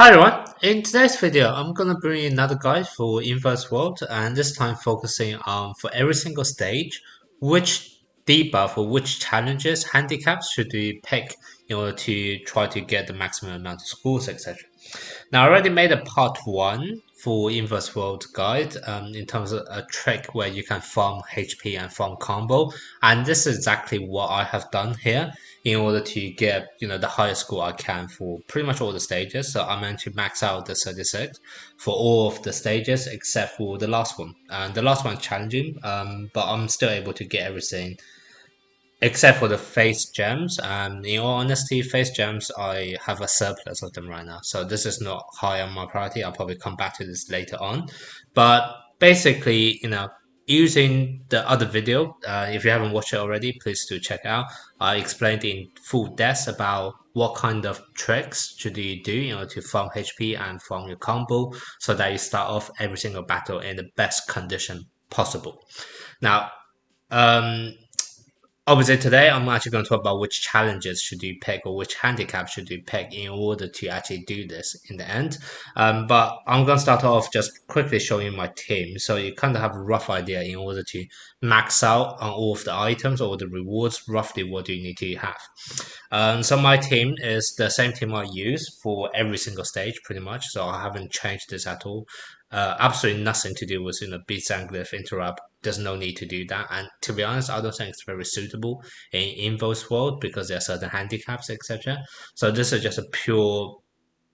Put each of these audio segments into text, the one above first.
Hi everyone, in today's video I'm gonna bring you another guide for Inverse World, and this time focusing on for every single stage which debuff or which challenges, handicaps should we pick in order to try to get the maximum amount of scores, etc. Now, I already made a part one for Inverse World Guide in terms of a trick where you can farm HP and farm combo, and this is exactly what I have done here in order to get the highest score I can for pretty much all the stages. So I managed to max out the 36 for all of the stages except for the last one, and the last one challenging, but I'm still able to get everything except for the face gems. And in all honesty, face gems, I have a surplus of them right now. So this is not high on my priority. I'll probably come back to this later on. But basically, using the other video, if you haven't watched it already, please do check out. I explained in full depth about what kind of tricks should you do in order to farm HP and farm your combo so that you start off every single battle in the best condition possible. Now, um, obviously, today I'm actually going to talk about which challenges should you pick or which handicap should you pick in order to actually do this in the end. But I'm going to start off just quickly showing you my team so you kind of have a rough idea in order to max out on all of the items or the rewards, roughly what do you need to have. So my team is the same team I use for every single stage pretty much, so I haven't changed this at all. Absolutely nothing to do with beats and glyph interrupt. There's no need to do that, and to be honest, I don't think it's very suitable in Invo's world because there are certain handicaps, etc. So this is just a pure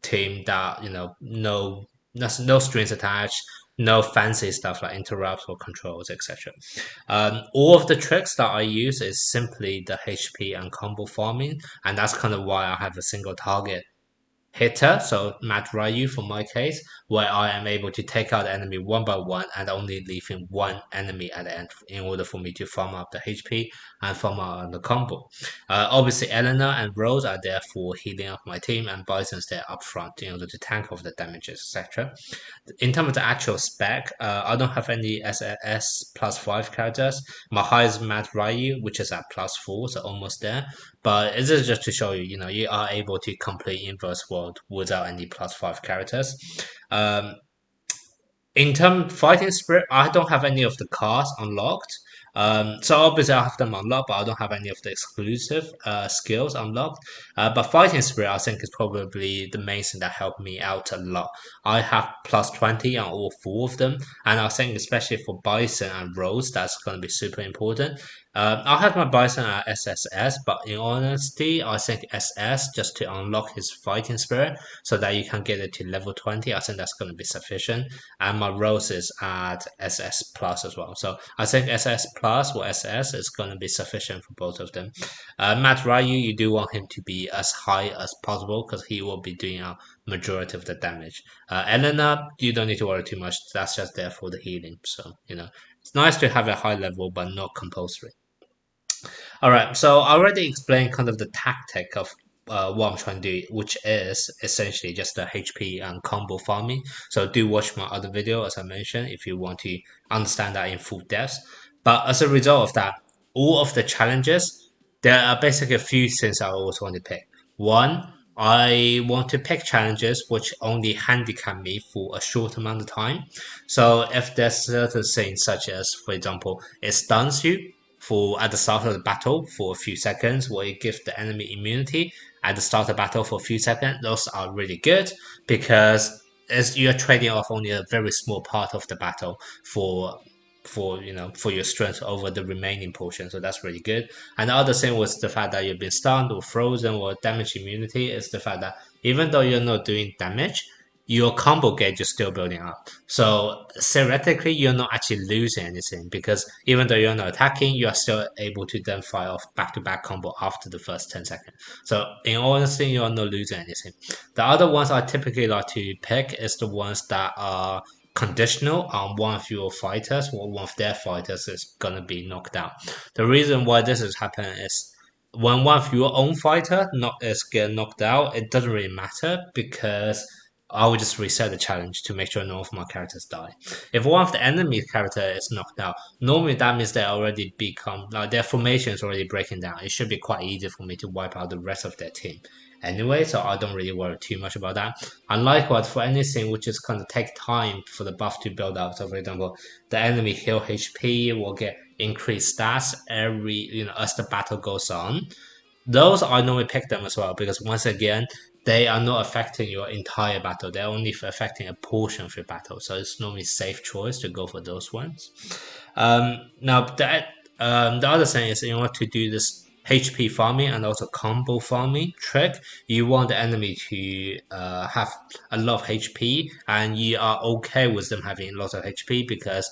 team that no strings attached, no fancy stuff like interrupts or controls, etc. All of the tricks that I use is simply the HP and combo farming, and that's kind of why I have a single target hitter, so Matt Ryu for my case, where I am able to take out the enemy one by one and only leaving one enemy at the end in order for me to farm up the HP and farm out the combo. Obviously, Eleanor and Rose are there for healing up my team, and Bison's there up front in order to tank off the damages, etc. In terms of the actual spec, I don't have any SS +5 characters. My highest Matt Ryu, which is at +4, so almost there. But this is just to show you, you are able to complete Inverse World without any +5 characters. Um, in terms of fighting spirit, I don't have any of the cards unlocked. So obviously I have them unlocked, but I don't have any of the exclusive skills unlocked. But fighting spirit, I think, is probably the main thing that helped me out a lot. I have +20 on all four of them, and I think especially for Bison and Rose, that's going to be super important. I have my Bison at SSS, but in honesty, I think SS just to unlock his fighting spirit so that you can get it to level 20. I think that's going to be sufficient, and my Rose is at SS plus as well. So I think SS plus or SS is going to be sufficient for both of them. Matt Ryu, you do want him to be as high as possible because he will be doing a majority of the damage. Elena, you don't need to worry too much. That's just there for the healing. So, it's nice to have a high level, but not compulsory. All right, so I already explained kind of the tactic of what I'm trying to do, which is essentially just the HP and combo farming. So do watch my other video, as I mentioned, if you want to understand that in full depth. But as a result of that, all of the challenges, there are basically a few things I always want to pick. One, I want to pick challenges which only handicap me for a short amount of time. So if there's certain things such as, for example, it stuns you for at the start of the battle for a few seconds, or it gives the enemy immunity at the start of the battle for a few seconds, those are really good because as you're trading off only a very small part of the battle for your strength over the remaining portion, so that's really good. And the other thing was the fact that you've been stunned or frozen or damage immunity is the fact that even though you're not doing damage, your combo gauge is still building up. So theoretically, you're not actually losing anything because even though you're not attacking, you are still able to then fire off back-to-back combo after the first 10 seconds. So in honesty, you're not losing anything. The other ones I typically like to pick is the ones that are conditional on one of your fighters or one of their fighters is gonna be knocked out. The reason why this is happening is when one of your own fighter is get knocked out, it doesn't really matter because I will just reset the challenge to make sure none of my characters die. If one of the enemy character is knocked out, normally that means they already become like their formation is already breaking down. It should be quite easy for me to wipe out the rest of their team anyway, so I don't really worry too much about that. And likewise, for anything which is kind of take time for the buff to build up. So for example, the enemy heal HP will get increased stats as the battle goes on. Those I normally pick them as well because once again, they are not affecting your entire battle. They're only affecting a portion of your battle. So it's normally safe choice to go for those ones. Now the other thing is in order to do this HP farming and also combo farming trick, you want the enemy to have a lot of HP, and you are okay with them having a lot of HP because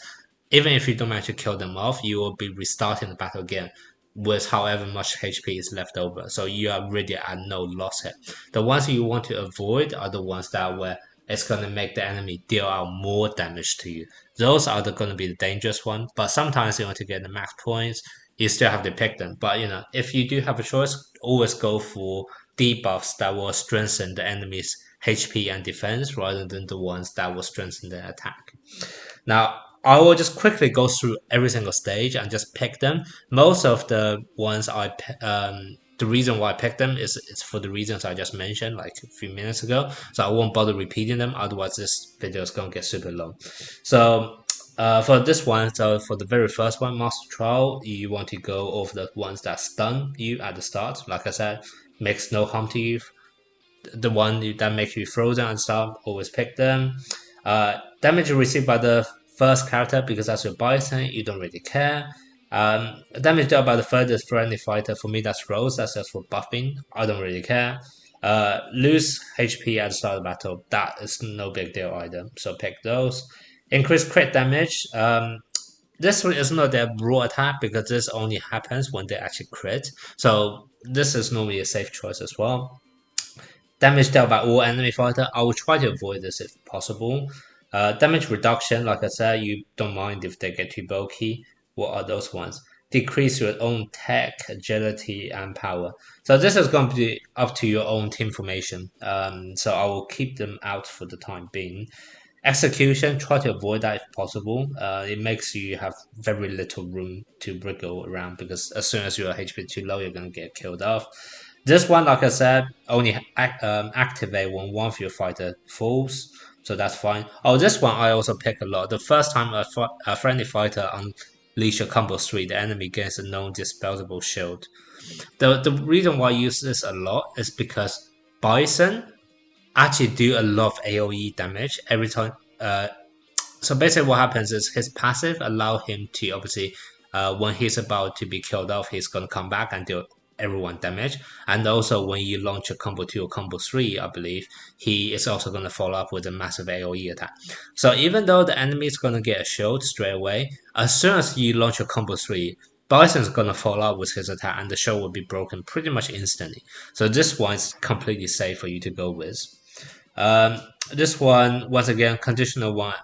even if you don't manage to kill them off, you will be restarting the battle again with however much HP is left over. So you are really at no loss here. The ones you want to avoid are the ones that where it's going to make the enemy deal out more damage to you. Those are going to be the dangerous ones. But sometimes you want to get the max points, you still have to pick them. But if you do have a choice, always go for debuffs that will strengthen the enemy's HP and defense rather than the ones that will strengthen their attack. Now, I will just quickly go through every single stage and just pick them. Most of the ones the reason why I picked them is it's for the reasons I just mentioned like a few minutes ago. So I won't bother repeating them. Otherwise, this video is gonna get super long. So for this one, so for the very first one, Master Trial, you want to go over the ones that stun you at the start. Like I said, makes no harm to you. The one that makes you frozen and stuff, always pick them. Damage received by the first character, because that's your bison, you don't really care. Damage dealt by the furthest friendly fighter, for me that's Rose, that's just for buffing, I don't really care. Lose HP at the start of the battle, that is no big deal either, so pick those. Increase crit damage, this one is not their raw attack because this only happens when they actually crit, so this is normally a safe choice as well. Damage dealt by all enemy fighter, I will try to avoid this if possible. Damage reduction, like I said, you don't mind if they get too bulky. What are those ones? Decrease your own tech, agility, and power. So this is going to be up to your own team formation. So I will keep them out for the time being. Execution, try to avoid that if possible. It makes you have very little room to wriggle around because as soon as your HP too low, you're going to get killed off. This one, like I said, only activate when one of your fighter falls, so that's fine. Oh, this one I also pick a lot. The first time a friendly fighter unleash a combo 3, the enemy gains a known dispellable shield. The reason why I use this a lot is because Bison actually do a lot of AoE damage every time. So basically what happens is his passive allow him to obviously when he's about to be killed off, he's gonna come back and deal everyone damage. And also when you launch a combo 2 or combo 3, I believe, he is also gonna follow up with a massive AoE attack. So even though the enemy is gonna get a shield straight away, as soon as you launch a combo 3, Bison's gonna follow up with his attack and the shield will be broken pretty much instantly. So this one's completely safe for you to go with. This one, once again, conditional one,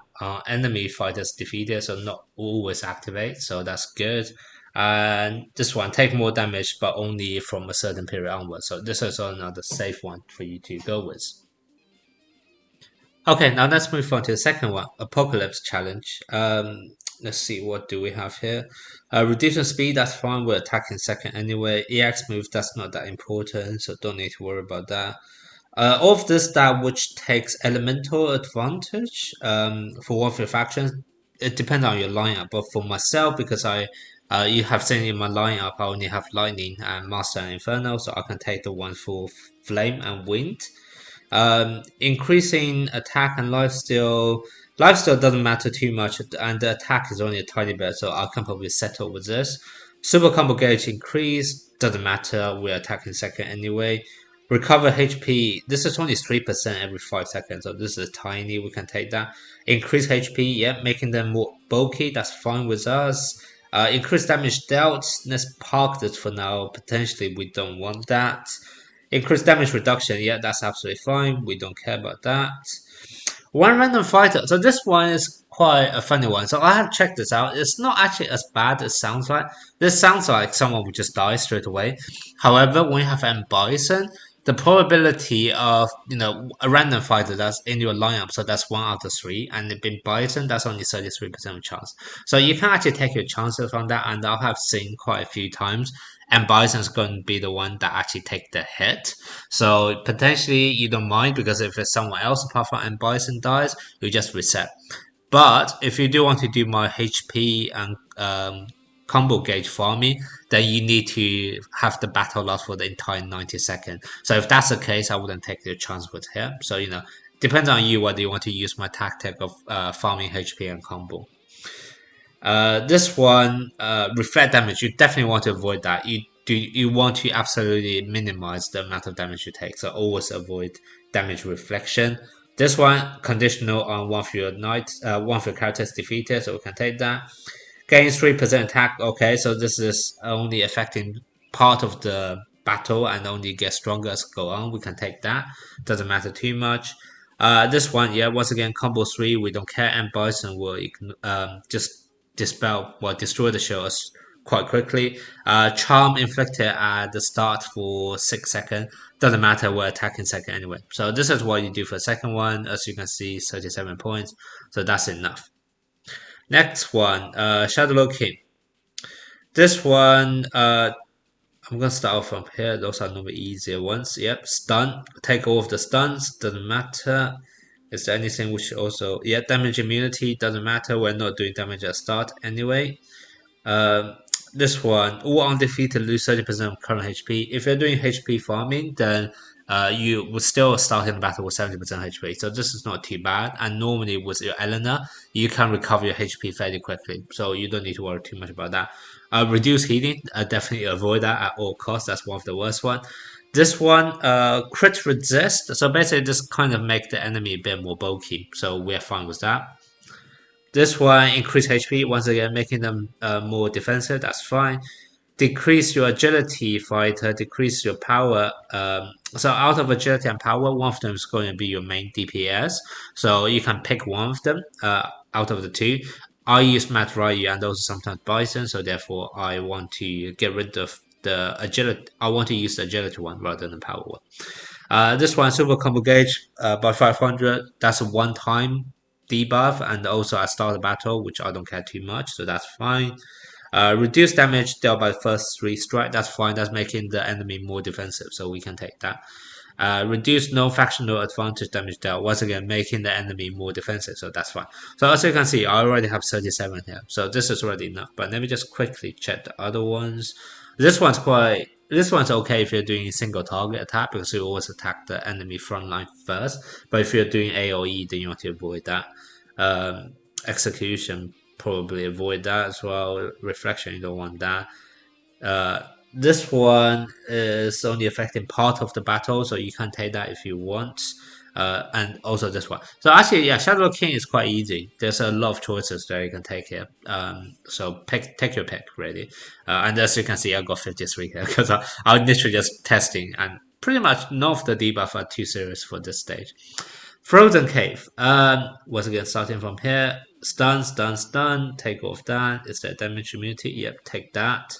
enemy fighters defeated, so not always activate, so that's good. And this one, take more damage, but only from a certain period onwards. So this is another safe one for you to go with. Okay, now let's move on to the second one, Apocalypse Challenge. Let's see, what do we have here? Reducing speed, that's fine, we're attacking second anyway. EX move, that's not that important, so don't need to worry about that. All of this that which takes elemental advantage for one of your factions, it depends on your lineup. But for myself, because you have seen in my lineup, I only have lightning and master and inferno, so I can take the one for flame and wind. Increasing attack and lifesteal. Lifesteal doesn't matter too much, and the attack is only a tiny bit, so I can probably settle with this. Super combo gauge increase, doesn't matter, we're attacking second anyway. Recover HP, this is only 3% every 5 seconds, so this is tiny, we can take that. Increase HP, yeah, making them more bulky, that's fine with us. Increase damage dealt, let's park this for now, potentially we don't want that. Increase damage reduction, yeah, that's absolutely fine, we don't care about that. One random fighter, so this one is quite a funny one, so I have checked this out, it's not actually as bad as it sounds like. This sounds like someone would just die straight away. However, when you have M Bison, the probability of a random fighter that's in your lineup, so that's 1 out of 3, and it being Bison, that's only 33% of chance. So you can actually take your chances on that, and I have seen quite a few times and Bison's going to be the one that actually take the hit. So potentially you don't mind because if it's someone else apart from and Bison dies, you just reset. But if you do want to do my HP and combo gauge farming, then you need to have the battle last for the entire 90 seconds. So if that's the case, I wouldn't take the chance with him. So depends on you whether you want to use my tactic of farming HP and combo. This one, reflect damage, you definitely want to avoid that. You want to absolutely minimize the amount of damage you take, so always avoid damage reflection. This one conditional on one of your characters defeated, so we can take that. Gains 3% attack. Okay, so this is only affecting part of the battle and only gets stronger as go on. We can take that. Doesn't matter too much. This one, yeah, once again, combo 3, we don't care, and Bison will just destroy the show quite quickly. Charm inflicted at the start for 6 seconds. Doesn't matter, we're attacking second anyway. So this is what you do for the second one. As you can see, 37 points. So that's enough. Next one, Shadaloo King. This one, I'm gonna start off from here. Those are normally easier ones. Yep, stun. Take all of the stuns. Doesn't matter. Is there anything which also, yeah, damage immunity doesn't matter. We're not doing damage at start anyway. Um, this one, all undefeated lose 30% of current HP. If you're doing HP farming, then you would still start in the battle with 70% HP. So this is not too bad. And normally with your Eleanor, you can recover your HP fairly quickly. So you don't need to worry too much about that. Reduce healing, definitely avoid that at all costs. That's one of the worst one. This one, crit resist. So basically, this kind of make the enemy a bit more bulky. So we're fine with that. This one increase HP once again, making them more defensive. That's fine. Decrease your agility, fighter. Decrease your power. So out of agility and power, one of them is going to be your main DPS. So you can pick one of them out of the two. I use Matt Ryu and also sometimes Bison, so therefore I want to get rid of the agility. I want to use the agility one rather than the power one. This one, super combo gauge by 500. That's a one-time debuff, and also I start the battle, which I don't care too much, so that's fine. Reduce damage dealt by the first 3 strike. That's fine. That's making the enemy more defensive, so we can take that. Reduce no factional advantage damage dealt. Once again, making the enemy more defensive, so that's fine. So as you can see, I already have 37 here, so this is already enough. But let me just quickly check the other ones. This one's okay if you're doing a single target attack because you always attack the enemy front line first. But if you're doing AoE, then you want to avoid that. Execution, probably avoid that as well. Reflection, you don't want that. This one is only affecting part of the battle, so you can take that if you want. And also this one. So actually, yeah, Shadaloo King is quite easy. There's a lot of choices that you can take here. So take your pick, really. And as you can see, I got 53 here because I'm literally just testing, and pretty much none of the debuff are too serious for this stage. Frozen Cave. Once again, starting from here. Stun, stun, stun. Take off that. Is there damage immunity? Yep, take that.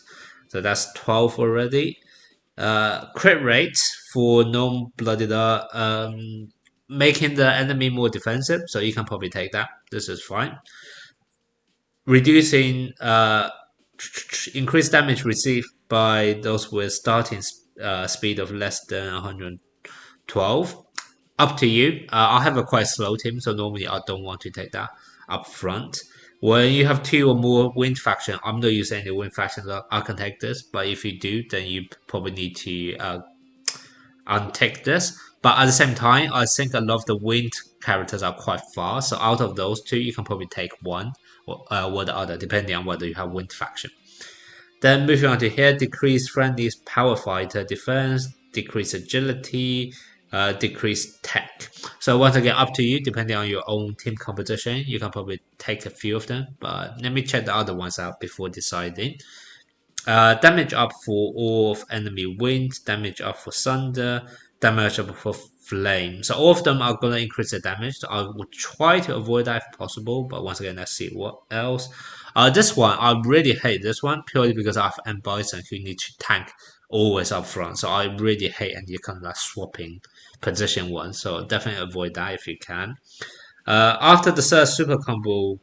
So that's 12 already. Crit rate for non-blooded making the enemy more defensive, so you can probably take that. This is fine. Reducing increased damage received by those with starting speed of less than 112. Up to you. I have a quite slow team, so normally I don't want to take that up front. When you have 2 or more wind faction, I'm not using any wind factions. I can take this, but if you do, then you probably need to untick this. But at the same time, I think a lot of the wind characters are quite fast. So out of those 2, you can probably take one or the other, depending on whether you have wind faction. Then moving on to here, decrease friendly's power fighter defense, decrease agility, decrease tech. So once again, up to you, depending on your own team composition. You can probably take a few of them, but let me check the other ones out before deciding. Damage up for all of enemy wind, damage up for thunder, damage up for flame. So all of them are going to increase the damage. So I would try to avoid that if possible, but once again, let's see what else. This one, I really hate this one purely because I have M Bison who need to tank always up front. So I really hate any kind of like swapping position one. So definitely avoid that if you can. After the third super combo,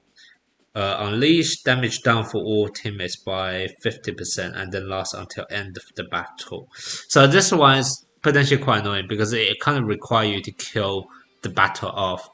Unleash damage down for all teammates by 50% and then lasts until end of the battle. So this one is potentially quite annoying because it kind of requires you to kill the battle off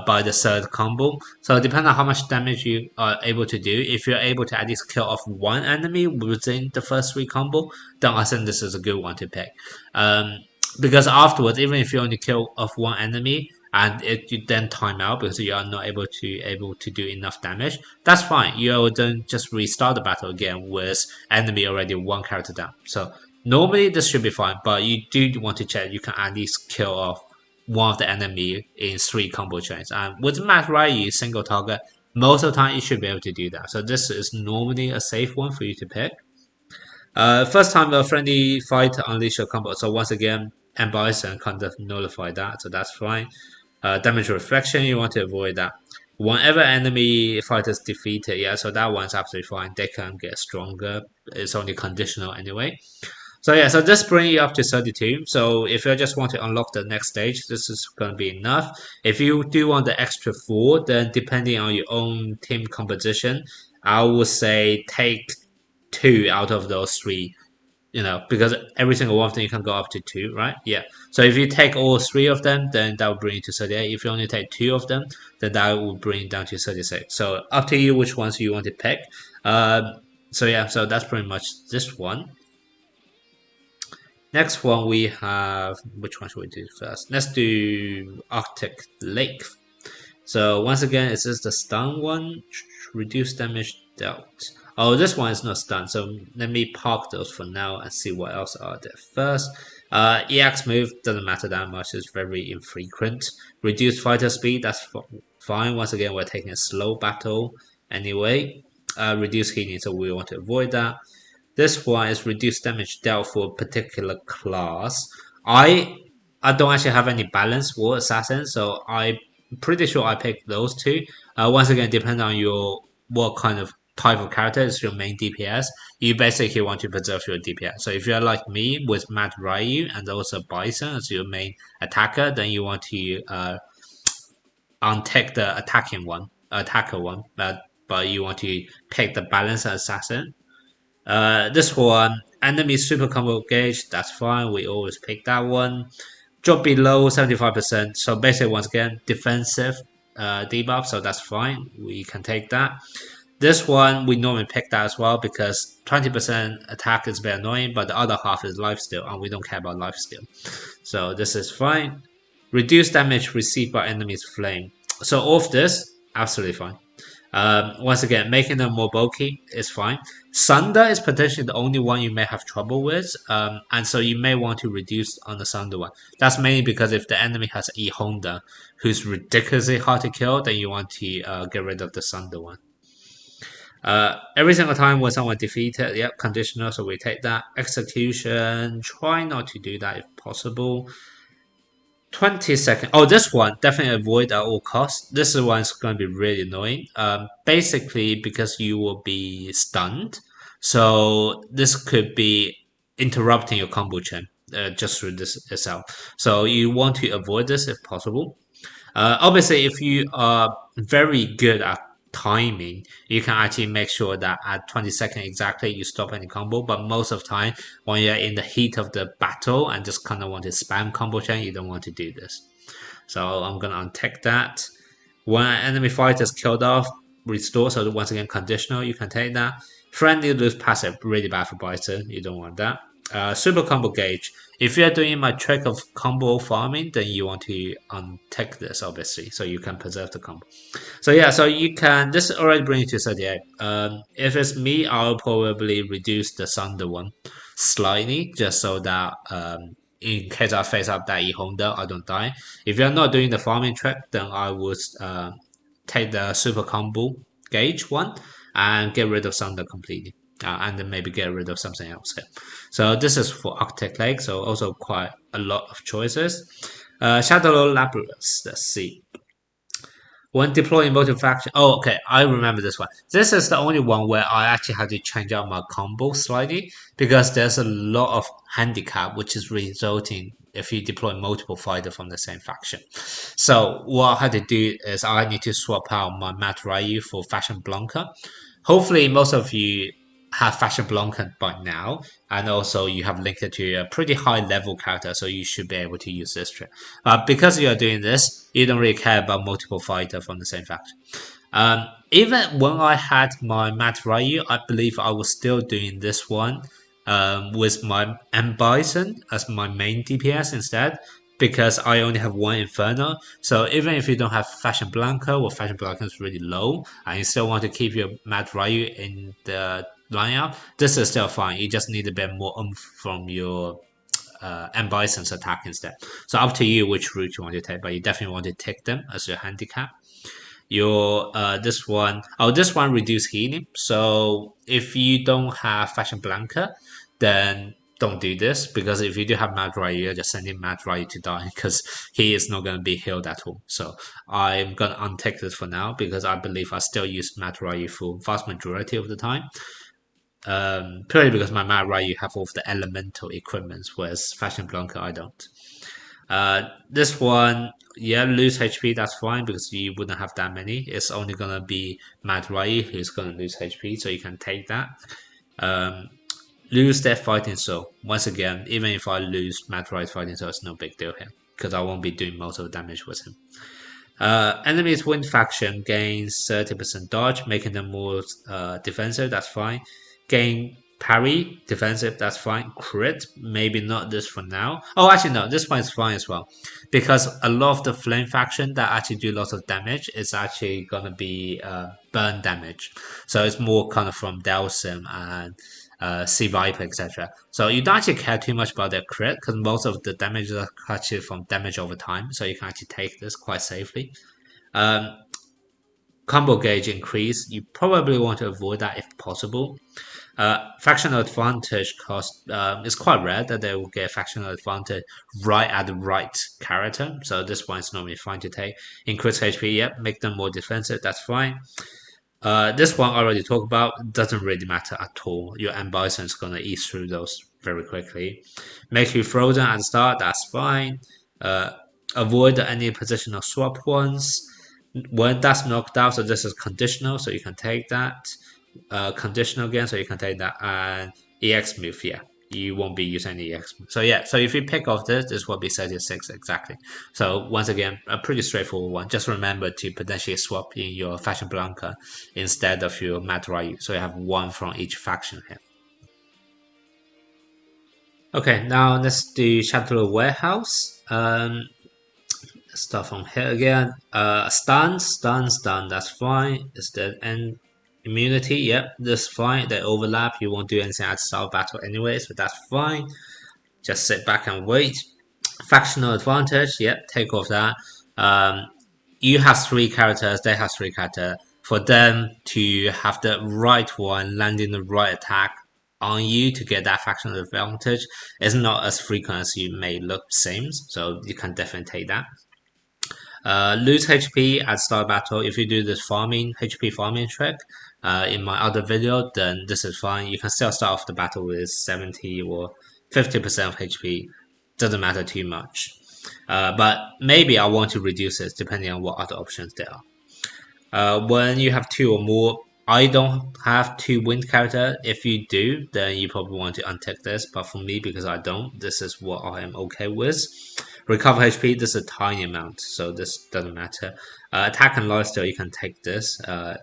by the third combo. So depending on how much damage you are able to do, if you're able to at least kill off one enemy within the first three combo, then I think this is a good one to pick. Um, because afterwards, even if you only kill off one enemy and you then time out because you are not able to do enough damage, that's fine. You will then just restart the battle again with enemy already one character down. So normally this should be fine, but you do want to check you can at least kill off one of the enemy in three combo chains. And with Matt Ryu single target, most of the time you should be able to do that. So this is normally a safe one for you to pick. First time a friendly fighter unleash a combo. So once again, and Bison kind of nullify that, so that's fine. Damage reflection, you want to avoid that. Whenever enemy fighters defeated, yeah, so that one's absolutely fine. They can get stronger. It's only conditional anyway. So yeah, so this brings you up to 32. So if you just want to unlock the next stage, this is going to be enough. If you do want the extra 4, then depending on your own team composition, I would say take 2 out of those 3, because every single one of them you can go up to 2, right? Yeah. So if you take all 3 of them, then that will bring you to 38. If you only take 2 of them, then that will bring it down to 36. So up to you which ones you want to pick. So yeah, so that's pretty much this one. Next one we have, which one should we do first? Let's do Arctic Lake. So once again, it's just the stun one. Reduce damage dealt. Oh, this one is not stun, so let me park those for now and see what else are there first. EX move doesn't matter that much, it's very infrequent. Reduce fighter speed, that's fine. Once again, we're taking a slow battle anyway. Reduce healing, so we want to avoid that. This one is reduced damage dealt for a particular class. I don't actually have any balance for assassin, so I'm pretty sure I picked those two. Once again, depending on your what kind of type of character is your main DPS, you basically want to preserve your DPS. So if you're like me with Matt Ryu and also Bison as your main attacker, then you want to untick the attacker one, but you want to pick the balance assassin. This one, enemy super combo gauge, that's fine. We always pick that one. Drop below 75%. So basically, once again, defensive debuff, so that's fine. We can take that. This one, we normally pick that as well because 20% attack is very annoying, but the other half is lifesteal, and we don't care about lifesteal. So this is fine. Reduce damage received by enemy's flame. So all of this, absolutely fine. Once again, making them more bulky is fine. Sunder is potentially the only one you may have trouble with, and so you may want to reduce on the Sunder one. That's mainly because if the enemy has E Honda, who's ridiculously hard to kill, then you want to get rid of the Sunder one. Every single time when someone defeated, yep, conditional, so we take that. Execution, try not to do that if possible. 20 seconds. Oh, this one, definitely avoid at all costs. This one is going to be really annoying. Basically, because you will be stunned. So this could be interrupting your combo chain just through this itself. So you want to avoid this if possible. Obviously, if you are very good at timing, you can actually make sure that at 20 seconds exactly you stop any combo. But most of the time, when you're in the heat of the battle and just kind of want to spam combo chain, you don't want to do this. So I'm gonna untick that. When an enemy fighter is killed off, restore. So once again, conditional, you can take that. Friendly lose passive, really bad for Bison. You don't want that. Super combo gauge. If you're doing my trick of combo farming, then you want to untick this, obviously, so you can preserve the combo. So yeah, so you can, this already bring you to 38. If it's me, I'll probably reduce the Sunder one slightly, just so that in case I face up that E Honda, I don't die. If you're not doing the farming trick, then I would take the super combo gauge one and get rid of Sunder completely. And then maybe get rid of something else here. So this is for Arctic Lake, so also quite a lot of choices. Shadaloo Labyrinth, let's see. When deploying motive faction, oh, okay, I remember this one. This is the only one where I actually had to change out my combo slightly because there's a lot of handicap, which is resulting if you deploy multiple fighters from the same faction. So what I had to do is I need to swap out my Matt Ryu for Fashion Blanca. Hopefully, most of you have Fashion Blanca by now, and also you have linked it to a pretty high level character, so you should be able to use this trick. Because you are doing this, you don't really care about multiple fighters from the same faction. Even when I had my Matt Ryu, I believe I was still doing this one with my M Bison as my main DPS instead, because I only have one Inferno. So even if you don't have Fashion Blanca or Fashion Blanca is really low, and you still want to keep your Matt Ryu in the lineup, this is still fine. You just need a bit more oomph from your M Bison's attack instead. So up to you which route you want to take, but you definitely want to take them as your handicap. Your this one reduce healing. So if you don't have Fashion Blanca, then don't do this, because if you do have Mad Ryu, you're just sending Mad Ryu to die because he is not going to be healed at all. So I'm going to untick this for now because I believe I still use Mad Ryu for vast majority of the time. Purely because my Mad Ryu have all of the elemental equipment, whereas Fashion Blanca I don't. This one, yeah, lose HP, that's fine because you wouldn't have that many. It's only gonna be Mad Rai who's gonna lose HP, so you can take that. Um, lose their fighting soul. Once again, even if I lose Mad Rai's fighting soul, it's no big deal here because I won't be doing most of the damage with him. Enemies wind faction gains 30% dodge, making them more defensive. That's fine. Gain parry defensive. That's fine. Crit, maybe not this for now. Oh, actually no, this one is fine as well, because a lot of the flame faction that actually do lots of damage is actually gonna be burn damage. So it's more kind of from Delsim and Sea Viper, etc. So you don't actually care too much about their crit because most of the damage is actually from damage over time. So you can actually take this quite safely. Um, Combo gauge increase. You probably want to avoid that if possible. Factional advantage cost is quite rare that they will get factional advantage right at the right character. So this one is normally fine to take. Increase HP, yep, make them more defensive. That's fine. This one I already talked about, doesn't really matter at all. Your M Bison is gonna eat through those very quickly. Make you frozen at the start, that's fine. Uh, avoid any positional swap ones. When that's knocked out, so this is conditional, so you can take that. Conditional again, so you can take that. And EX move, yeah, you won't be using any EX move. So yeah, so if you pick off this will be 36 exactly. So once again, a pretty straightforward one. Just remember to potentially swap in your Fashion Blanca instead of your Mad Ryu, so you have one from each faction here. Okay, now let's do Shadaloo Warehouse. Start from here again. Stun, that's fine. Is that end immunity? Yep, that's fine. They overlap. You won't do anything at start battle anyway, so that's fine. Just sit back and wait. Factional advantage, yep, take off that. You have three characters, they have three characters. For them to have the right one landing the right attack on you to get that factional advantage is not as frequent as you may look seems, so you can definitely take that. Lose HP at start battle. If you do this farming HP farming trick in my other video, then this is fine. You can still start off the battle with 70 or 50% of HP. Doesn't matter too much. But maybe I want to reduce it depending on what other options there are. When you have two or more, I don't have two wind character. If you do, then you probably want to untick this. But for me, because I don't, this is what I am okay with. Recover HP, this is a tiny amount, so this doesn't matter. Attack and lifesteal, you can take this.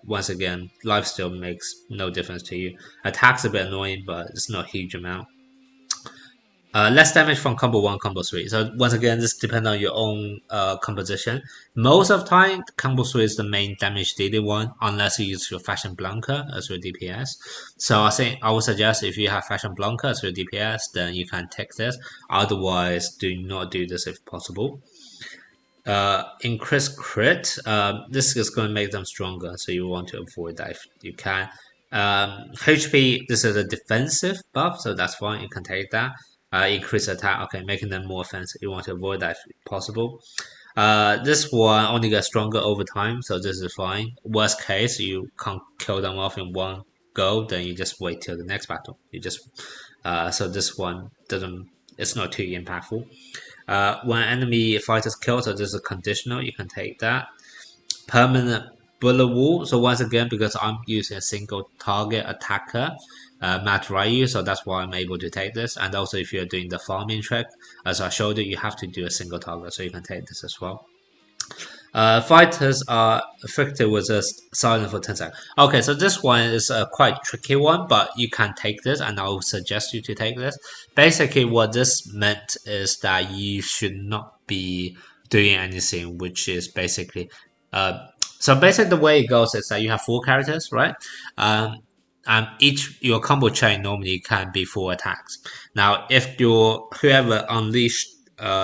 Once again, lifesteal makes no difference to you. Attack's a bit annoying, but it's not a huge amount. Less damage from combo 1, combo 3. So once again, this depends on your own composition. Most of the time, combo 3 is the main damage dealing one, unless you use your Fashion Blanca as your DPS. So I think I would suggest if you have Fashion Blanca as your DPS, then you can take this. Otherwise, do not do this if possible. Increase crit. This is going to make them stronger, so you want to avoid that if you can. HP, this is a defensive buff, so that's fine. You can take that. Increase attack, okay, making them more offensive. You want to avoid that if possible. This one only gets stronger over time, so this is fine. Worst case, you can't kill them off in one go, then you just wait till the next battle. You just so this one doesn't. It's not too impactful. When enemy fighters kill, so this is conditional, you can take that. Permanent bullet wall. So once again, because I'm using a single target attacker, Matt Ryu, so that's why I'm able to take this. And also, if you're doing the farming trick, as I showed you, you have to do a single target, so you can take this as well. Fighters are affected with a silent for 10 seconds. Okay, so this one is a quite tricky one, but you can take this, and I'll suggest you to take this. Basically, what this meant is that you should not be doing anything, which is basically, so basically the way it goes is that you have four characters, right? Um, and each your combo chain normally can be four attacks. Now, if your whoever unleashed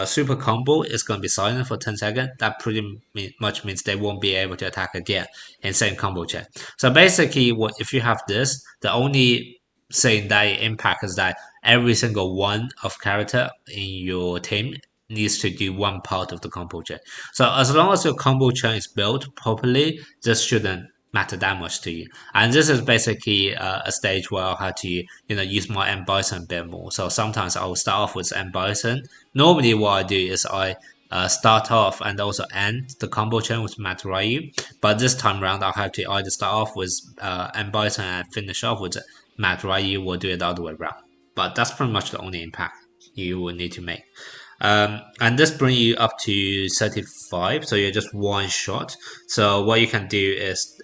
super combo is going to be silent for 10 seconds, that pretty much means they won't be able to attack again in same combo chain. So basically, what if you have this, the only thing that it impact is that every single one of character in your team needs to do one part of the combo chain. So as long as your combo chain is built properly, this shouldn't matter that much to you. And this is basically a stage where I'll have to use my M Bison a bit more. So sometimes I will start off with M Bison. Normally what I do is I start off and also end the combo chain with Matt Ryu. But this time around I'll have to either start off with M Bison and finish off with Matt Ryu, or do it the other way around. But that's pretty much the only impact you will need to make. And this brings you up to 35, so you're just one shot. So what you can do is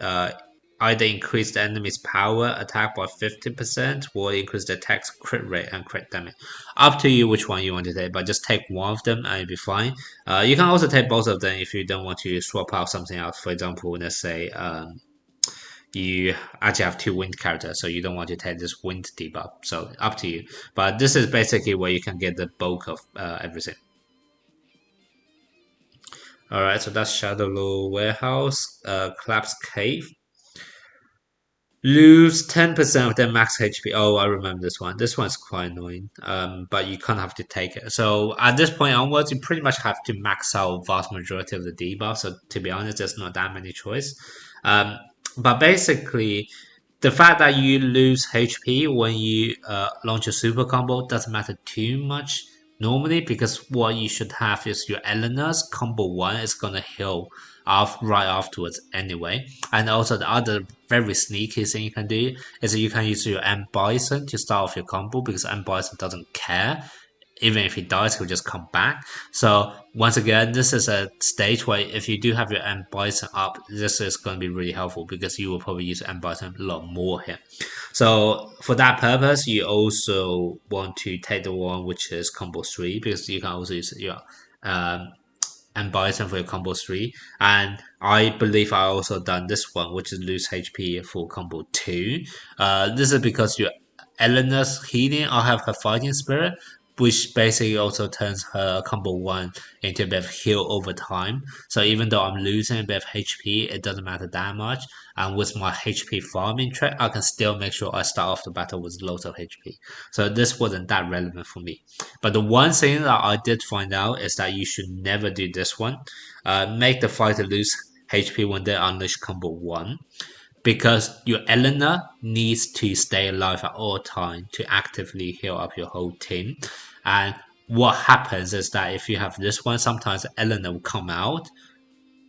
either increase the enemy's power attack by 50% or increase the attack's crit rate and crit damage. Up to you which one you want to take, but just take one of them and you'll be fine. You can also take both of them if you don't want to swap out something else. For example, let's say you actually have two wind characters, so you don't want to take this wind debuff. So up to you. But this is basically where you can get the bulk of everything. Alright, so that's Shadaloo Warehouse, Collapse Cave. Lose 10% of their max HP. Oh, I remember this one. This one's quite annoying. But you kind of have to take it. So at this point onwards, you pretty much have to max out vast majority of the debuff. So to be honest, there's not that many choice. Um, but basically, the fact that you lose HP when you launch a super combo doesn't matter too much normally, because what you should have is your Eleanor's combo 1 is gonna heal off right afterwards anyway. And also the other very sneaky thing you can do is that you can use your M Bison to start off your combo, because M Bison doesn't care. Even if he dies, he'll just come back. So once again, this is a stage where if you do have your M Bison up, this is going to be really helpful, because you will probably use M Bison a lot more here. So for that purpose, you also want to take the one which is combo 3, because you can also use your M Bison for your combo 3. And I believe I also done this one, which is lose HP for combo 2. This is because your Eleanor's healing, I have her fighting spirit, which basically also turns her combo 1 into a bit of heal over time. So even though I'm losing a bit of HP, it doesn't matter that much. And with my HP farming trick, I can still make sure I start off the battle with loads of HP. So this wasn't that relevant for me. But the one thing that I did find out is that you should never do this one. Make the fighter lose HP when they unleash combo 1, because your Eleanor needs to stay alive at all times to actively heal up your whole team. And what happens is that if you have this one, sometimes Eleanor will come out,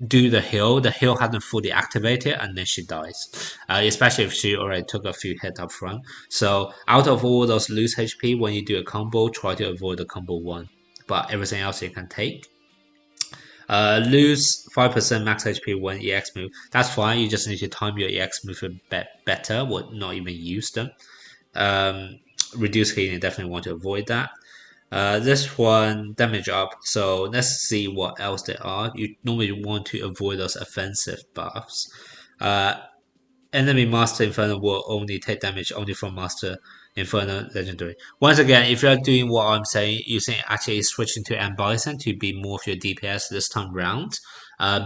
do the heal hasn't fully activated, and then she dies. Especially if she already took a few hits up front. So out of all those lose HP, when you do a combo, try to avoid the combo 1. But everything else you can take. Lose 5% max HP when EX move. That's fine. You just need to time your EX move a bit better, or not even use them. Reduce healing, definitely want to avoid that. This one, damage up. So let's see what else there are. You normally want to avoid those offensive buffs. Enemy Master Inferno will only take damage only from Master Inferno Legendary. Once again, if you're doing what I'm saying, using actually switching to M Bison to be more of your DPS this time round,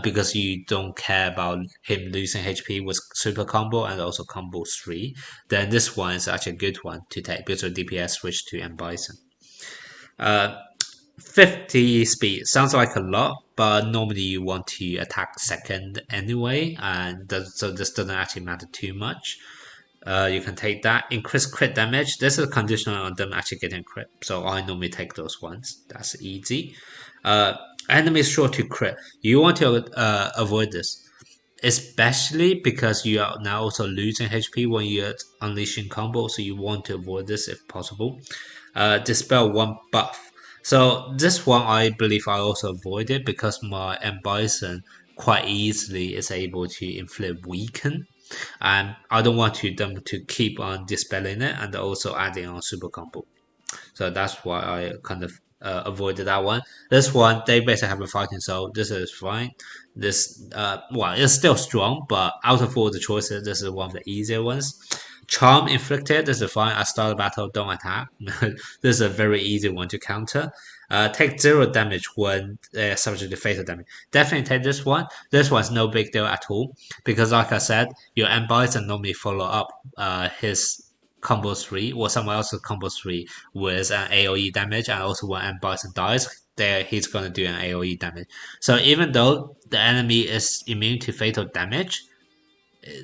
because you don't care about him losing HP with super combo and also combo 3, then this one is actually a good one to take, because your DPS switch to M Bison. 50 speed sounds like a lot, but normally you want to attack second anyway, and so this doesn't actually matter too much. You can take that. Increase crit damage. This is conditional on them actually getting crit. So I normally take those ones. That's easy. Uh, Enemies sure to crit. You want to avoid this, especially because you are now also losing HP when you're unleashing combo. So you want to avoid this if possible. Dispel one buff. So this one I believe I also avoided because my M Bison quite easily is able to inflict weaken, and I don't want them to keep on dispelling it and also adding on super combo. So that's why I kind of avoided that one. This one, they basically have a fighting soul. This is fine. This, well, it's still strong, but out of all the choices, this is one of the easier ones. Charm inflicted. This is fine. I start a battle, don't attack. This is a very easy one to counter. Take 0 damage when subject to fatal damage. Definitely take this one. This one's no big deal at all because, like I said, your M Bison normally follow up his combo 3 or someone else's combo 3 with an AoE damage, and also when M Bison dies, there he's gonna do an AoE damage. So even though the enemy is immune to fatal damage,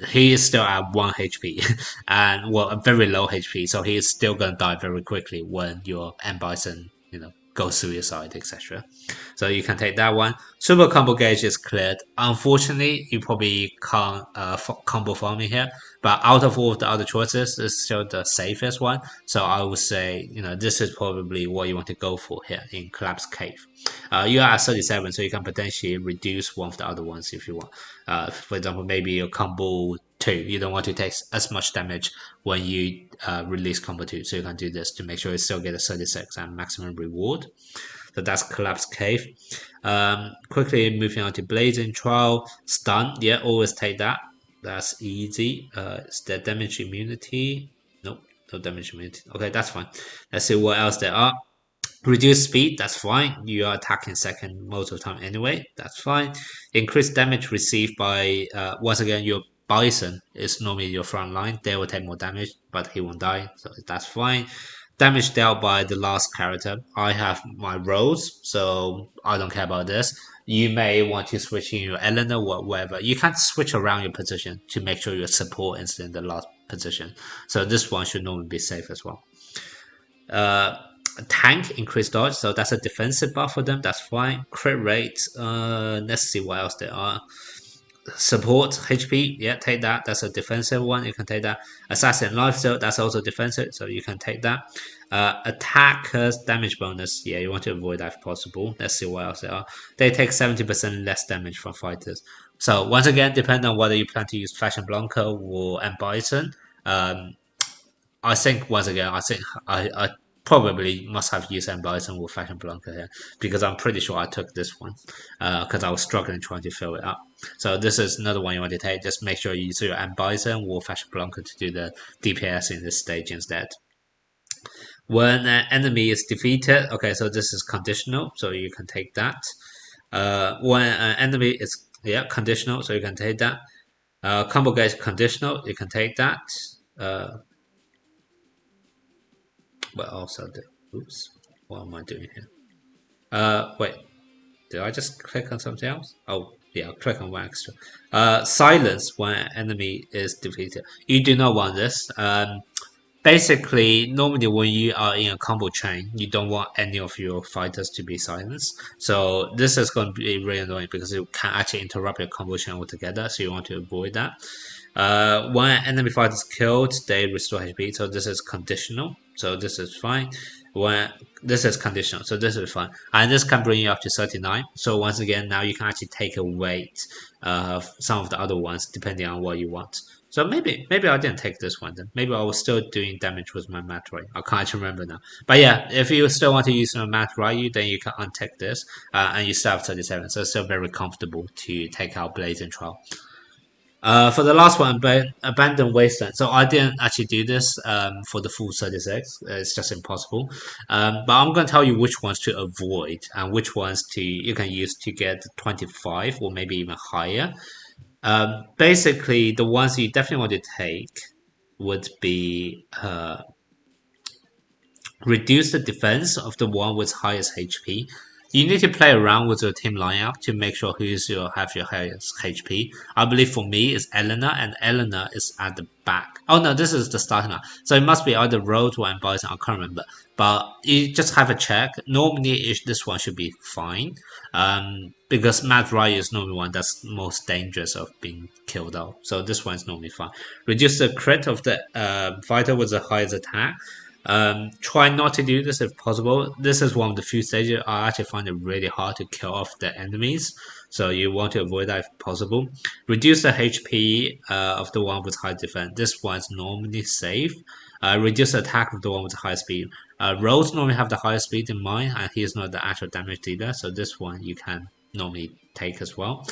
he is still at 1 HP and well a very low HP, so he is still gonna die very quickly when your M Bison, goes suicide, etc. So you can take that one. Super combo gauge is cleared. Unfortunately, you probably can't combo farming here, but out of all of the other choices, this is still the safest one. So I would say, this is probably what you want to go for here in Collapse Cave. You are at 37, so you can potentially reduce one of the other ones if you want. For example, maybe your combo 2, you don't want to take as much damage when you release combo 2, so you can do this to make sure you still get a 36 and maximum reward. So that's Collapse Cave. Quickly moving on to Blazing Trial. Stun, yeah, always take that. That's easy. Is there damage immunity? Nope, no damage immunity. Okay, that's fine. Let's see what else there are. Reduce speed, that's fine. You are attacking second most of the time anyway. That's fine. Increase damage received by, once again, your Bison is normally your front line. They will take more damage, but he won't die, so that's fine. Damage dealt by the last character. I have my roles, so I don't care about this. You may want to switch in your Eleanor or whatever. You can switch around your position to make sure your support is in the last position. So this one should normally be safe as well. Tank increased dodge, so that's a defensive buff for them. That's fine. Crit rate. Let's see what else there are. Support HP, yeah, take that. That's a defensive one. You can take that. Assassin lifesteal, that's also defensive, so you can take that. Attackers damage bonus, yeah, you want to avoid that if possible. Let's see what else there are. They take 70% less damage from fighters. So once again, depending on whether you plan to use Fashion Blanca or M Bison, I think once again, I probably must have used M Bison or Fashion Blanca here because I'm pretty sure I took this one because I was struggling trying to fill it up. So this is another one you want to take. Just make sure you use your M Bison or Fashion Blanca to do the DPS in this stage instead. When an enemy is defeated, okay, so this is conditional, so you can take that. When an enemy is conditional, so you can take that. Combo gauge conditional, you can take that. But also oops, what am I doing here? Wait, did I just click on something else? Oh, yeah, I'll click on one extra. Silence when an enemy is defeated. You do not want this. Basically, normally when you are in a combo chain, you don't want any of your fighters to be silenced. So this is going to be really annoying because it can actually interrupt your combo chain altogether. So you want to avoid that. When an enemy fighter is killed, they restore HP. So this is conditional. So this is fine. When this is conditional, so this is fine. And this can bring you up to 39. So once again, now you can actually take away some of the other ones depending on what you want. So maybe I didn't take this one then. Maybe I was still doing damage with my Mat Ray. I can't remember now. But yeah, if you still want to use my Mat Ray, then you can untick this and you still have 37. So it's still very comfortable to take out Blazing Trial. For the last one, Abandon Wasteland. So I didn't actually do this for the full 36. It's just impossible. But I'm going to tell you which ones to avoid and which ones you can use to get 25 or maybe even higher. Basically, the ones you definitely want to take would be reduce the defense of the one with highest HP. you need to play around with your team lineup to make sure who's your have your highest HP. I believe for me it's Elena, and Elena is at the back. Oh no, this is the starting line. So it must be either Rose or Bison. I can't remember. But you just have a check. Normally, this one should be fine. Because Matt Ryan is normally one that's most dangerous of being killed off. So this one is normally fine. Reduce the crit of the fighter with the highest attack. Try not to do this if possible. This is one of the few stages I actually find it really hard to kill off the enemies, so you want to avoid that if possible. Reduce the HP of the one with high defense. This one's normally safe. Reduce the attack of the one with high speed. Rose normally have the highest speed in mind, and he's not the actual damage dealer, so this one you can normally take as well.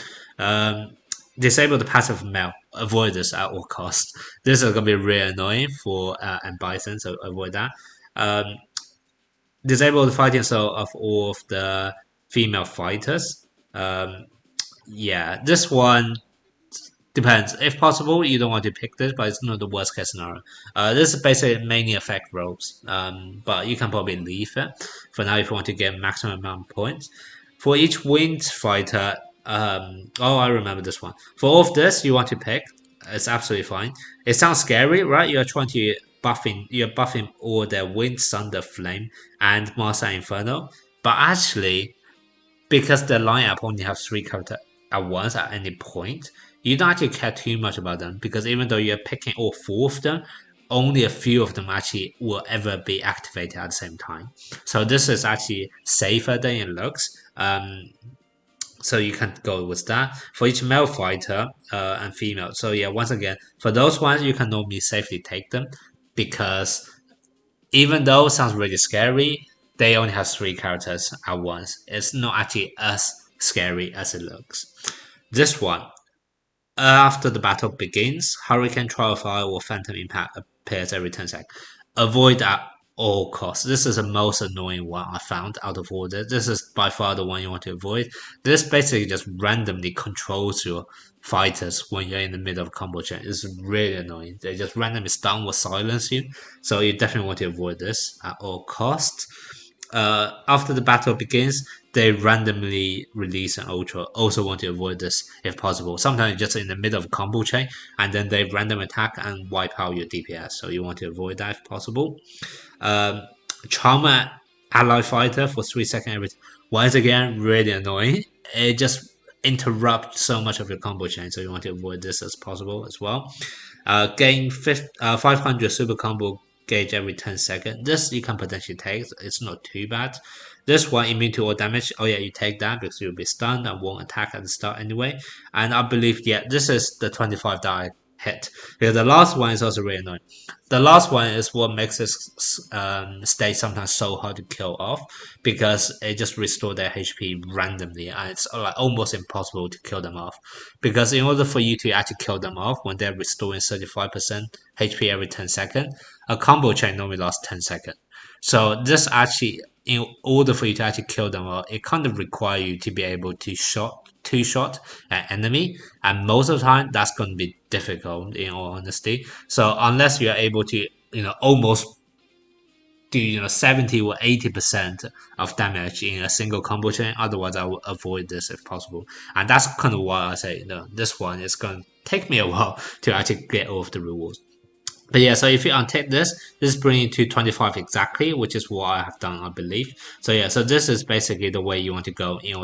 Disable the passive mail. Avoid this at all costs. This is gonna be really annoying for and Bison, so avoid that. Um, Disable the fighting soul of all of the female fighters. Yeah, this one depends. If possible, you don't want to pick this, but it's not the worst case scenario. This is basically mainly affect ropes, but you can probably leave it for now if you want to get maximum amount of points. For each winged fighter, oh, I remember this one. For all of this, you want to pick. It's absolutely fine. It sounds scary, right? You're buffing all the wind, thunder, flame, and Master Inferno. But actually, because the lineup only has 3 characters at once at any point, you don't actually care too much about them because even though you're picking all 4 of them, only a few of them actually will ever be activated at the same time. So this is actually safer than it looks. So you can go with that for each male fighter and female. So yeah, once again, for those ones you can normally safely take them because even though it sounds really scary, they only have 3 characters at once. It's not actually as scary as it looks. This one, after the battle begins, Hurricane, Trial Fire, or Phantom Impact appears every 10 seconds. Avoid at all costs. This is the most annoying one I found out of all this. This is by far the one you want to avoid. This basically just randomly controls your fighters when you're in the middle of combo chain. It's really annoying. They just randomly stun or silence you. So you definitely want to avoid this at all costs. After the battle begins, they randomly release an ultra. Also want to avoid this if possible. Sometimes just in the middle of a combo chain, and then they random attack and wipe out your DPS. So you want to avoid that if possible. Charmer ally fighter for 3 seconds every. Once again, really annoying. It just interrupts so much of your combo chain, so you want to avoid this as possible as well. Gain 500 super combo gauge every 10 seconds. This you can potentially take. It's not too bad. This one immune to all damage. Oh yeah, you take that because you'll be stunned and won't attack at the start anyway. And I believe this is the 25 that I hit. Because the last one is also really annoying. The last one is what makes this stage sometimes so hard to kill off because it just restores their HP randomly and it's like almost impossible to kill them off. Because in order for you to actually kill them off when they're restoring 35% HP every 10 seconds, a combo chain normally lasts 10 seconds. So this actually, in order for you to actually kill them off, it kind of requires you to be able to two-shot an enemy, and most of the time that's going to be difficult in all honesty. So unless you're able to almost do 70 or 80% of damage in a single combo chain, otherwise I will avoid this if possible. And that's kind of why I say this one is going to take me a while to actually get all of the rewards. But yeah, so if you untick this is bringing you to 25 exactly, which is what I have done, I believe. So yeah, so this is basically the way you want to go in order